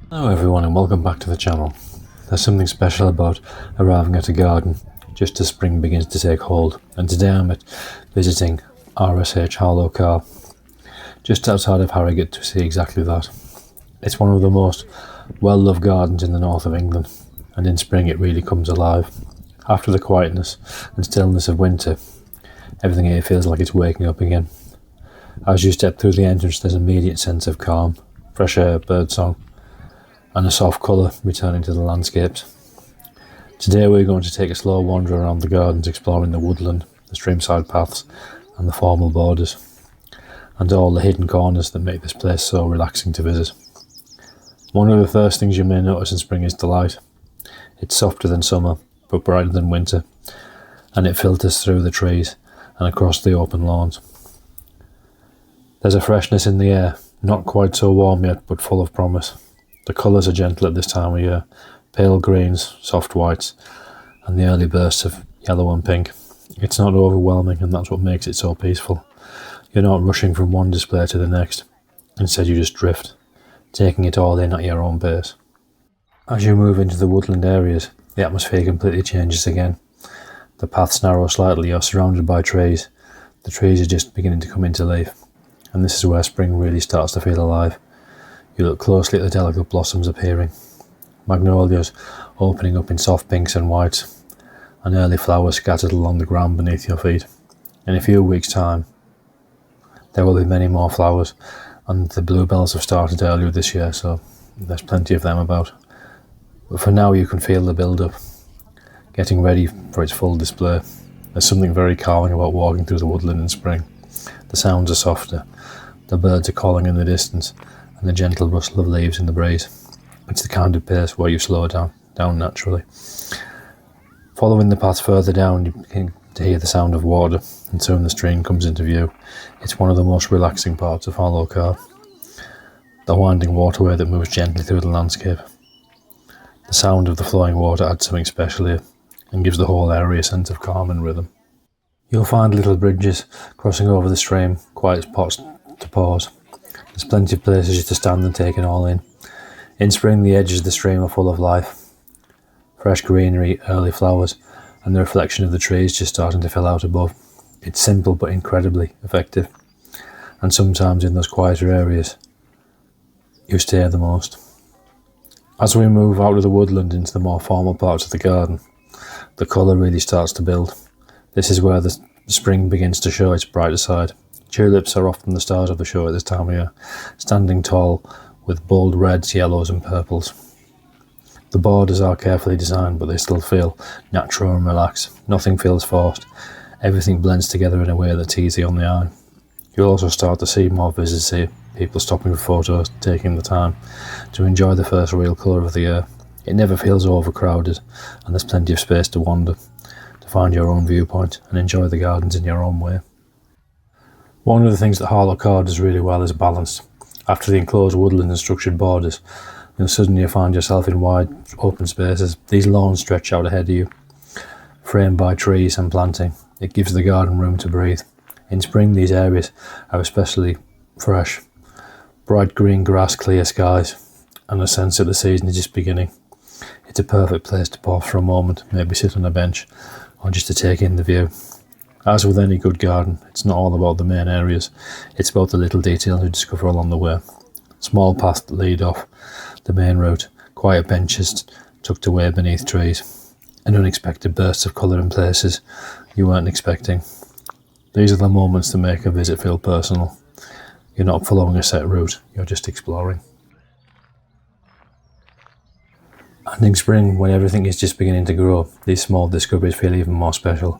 Hello everyone and welcome back to the channel. There's something special about arriving at a garden just as spring begins to take hold, and today I'm visiting RHS Garden Carr just outside of Harrogate to see exactly that. It's one of the most well loved gardens in the north of England, and in spring it really comes alive. After the quietness and stillness of winter, everything here feels like it's waking up again. As you step through the entrance, there's an immediate sense of calm, fresh air, birdsong, and a soft colour returning to the landscapes. Today we're going to take a slow wander around the gardens, exploring the woodland, the streamside paths and the formal borders, and all the hidden corners that make this place so relaxing to visit. One of the first things you may notice in spring is the light. It's softer than summer but brighter than winter, and it filters through the trees and across the open lawns. There's a freshness in the air, not quite so warm yet but full of promise. The colours are gentle at this time of year, pale greens, soft whites, and the early bursts of yellow and pink. It's not overwhelming, and that's what makes it so peaceful. You're not rushing from one display to the next. Instead you just drift, taking it all in at your own pace. As you move into the woodland areas, the atmosphere completely changes again. The paths narrow slightly, you're surrounded by trees. The trees are just beginning to come into leaf, and this is where spring really starts to feel alive. You look closely at the delicate blossoms appearing, magnolias opening up in soft pinks and whites, and early flowers scattered along the ground beneath your feet. In a few weeks' time, there will be many more flowers, and the bluebells have started earlier this year, so there's plenty of them about. But for now you can feel the build-up, getting ready for its full display. There's something very calming about walking through the woodland in spring. The sounds are softer, the birds are calling in the distance, and the gentle rustle of leaves in the breeze. It's the kind of pace where you slow down naturally. Following the path further down, you begin to hear the sound of water, and soon the stream comes into view. It's one of the most relaxing parts of Harlow Carr, the winding waterway that moves gently through the landscape. The sound of the flowing water adds something special here, and gives the whole area a sense of calm and rhythm. You'll find little bridges crossing over the stream, quiet spots to pause. There's plenty of places to stand and take it all in. In spring, the edges of the stream are full of life. Fresh greenery, early flowers, and the reflection of the trees just starting to fill out above. It's simple but incredibly effective. And sometimes in those quieter areas, you stay the most. As we move out of the woodland into the more formal parts of the garden, the colour really starts to build. This is where the spring begins to show its brighter side. Tulips are often the stars of the show at this time of year, standing tall with bold reds, yellows and purples. The borders are carefully designed, but they still feel natural and relaxed. Nothing feels forced. Everything blends together in a way that's easy on the eye. You'll also start to see more visitors here, people stopping for photos, taking the time to enjoy the first real colour of the year. It never feels overcrowded, and there's plenty of space to wander, to find your own viewpoint and enjoy the gardens in your own way. One of the things that Harlow Carr does really well is balance. After the enclosed woodland and structured borders, you'll suddenly find yourself in wide open spaces. These lawns stretch out ahead of you, framed by trees and planting. It gives the garden room to breathe. In spring, these areas are especially fresh. Bright green grass, clear skies, and a sense that the season is just beginning. It's a perfect place to pause for a moment, maybe sit on a bench, or just to take in the view. As with any good garden, it's not all about the main areas, it's about the little details you discover along the way. Small paths that lead off the main route, quiet benches tucked away beneath trees, and unexpected bursts of colour in places you weren't expecting. These are the moments that make a visit feel personal. You're not following a set route, you're just exploring. And in spring, when everything is just beginning to grow, these small discoveries feel even more special.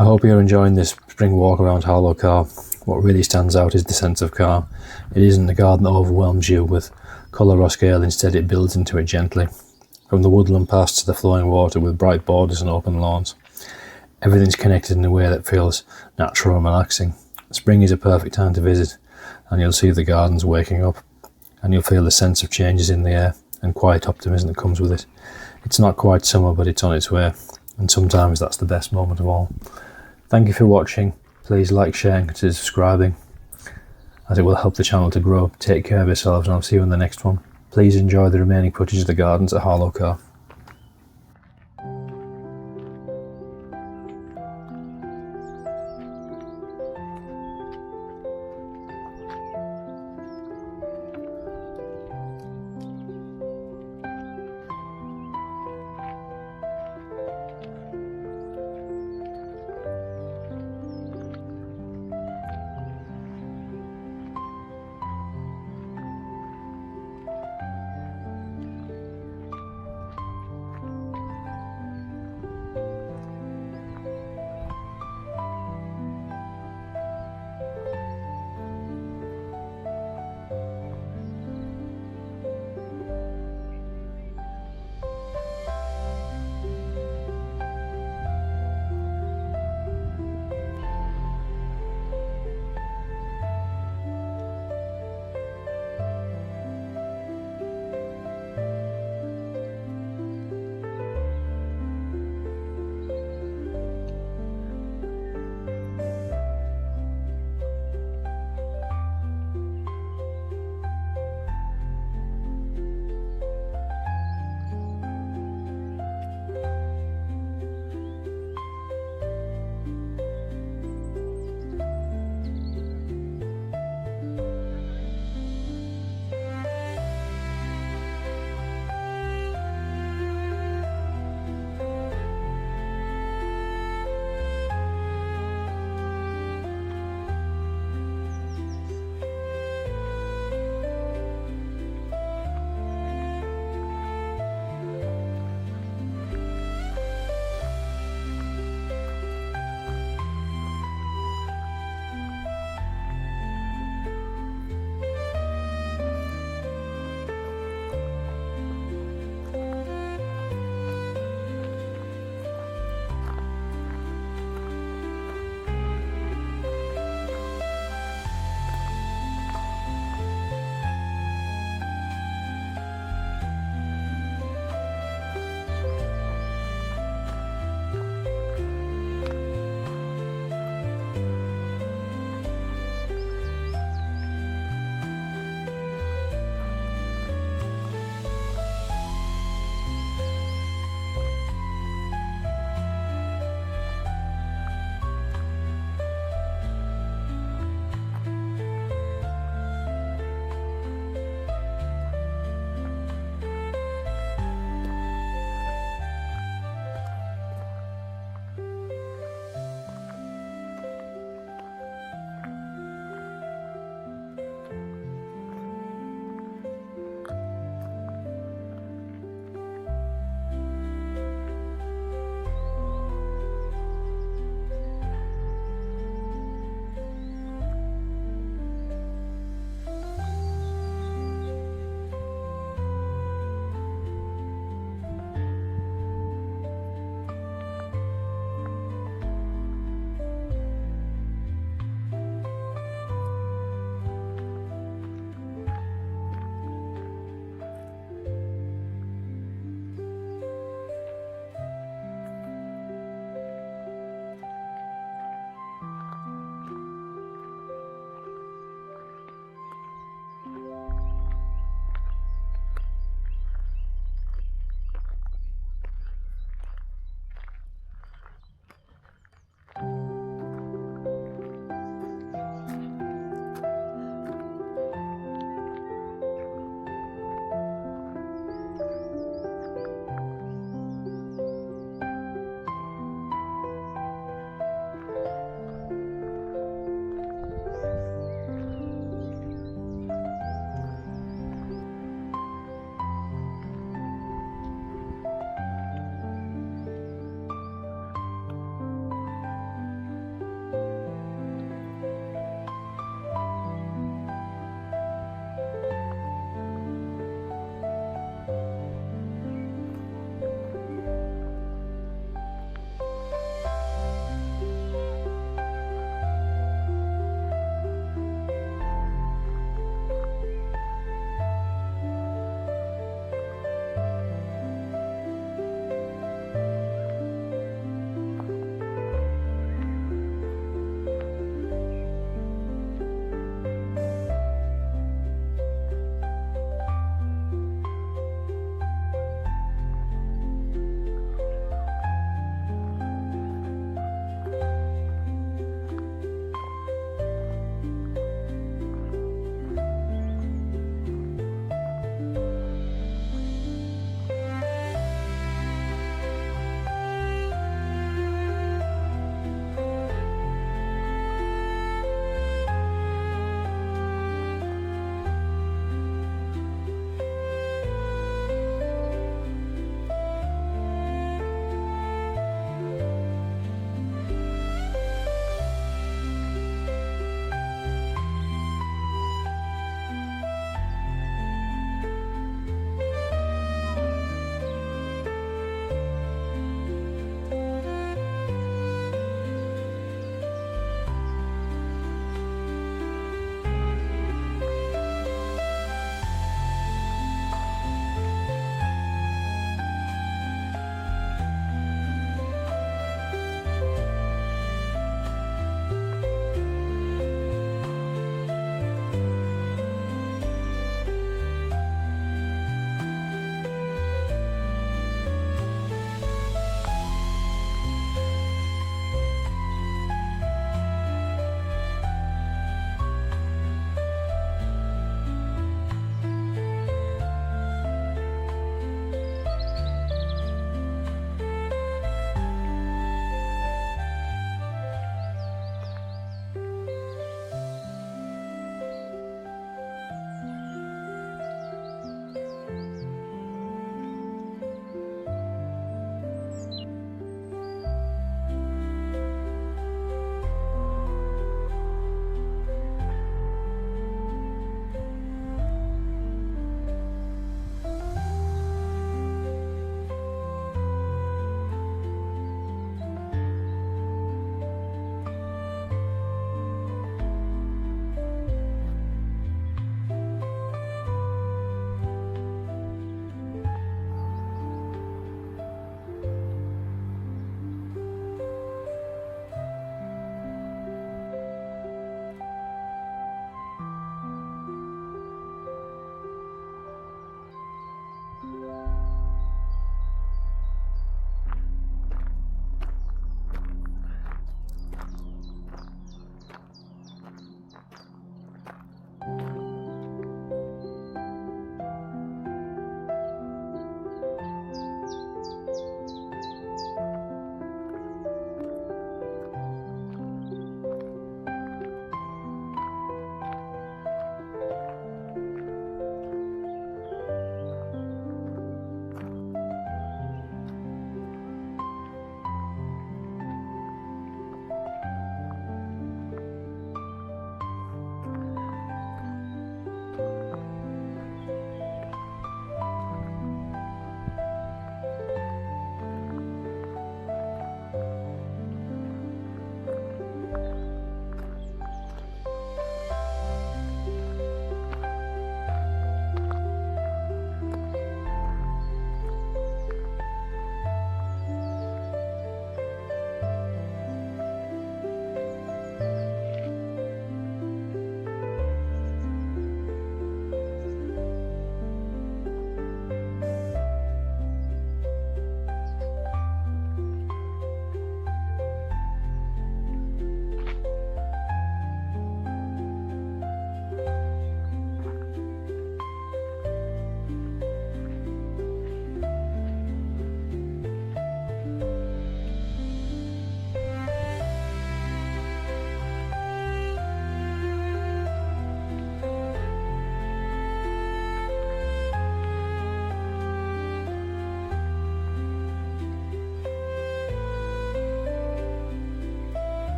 I hope you're enjoying this spring walk around Harlow Carr. What really stands out is the sense of calm. It isn't a garden that overwhelms you with colour or scale, instead it builds into it gently. From the woodland paths to the flowing water with bright borders and open lawns, everything's connected in a way that feels natural and relaxing. Spring is a perfect time to visit, and you'll see the gardens waking up, and you'll feel the sense of changes in the air and quiet optimism that comes with it. It's not quite summer, but it's on its way, and sometimes that's the best moment of all. Thank you for watching. Please like, share and consider subscribing, as it will help the channel to grow. Take care of yourselves, and I'll see you in the next one. Please enjoy the remaining footage of the gardens at Harlow Carr.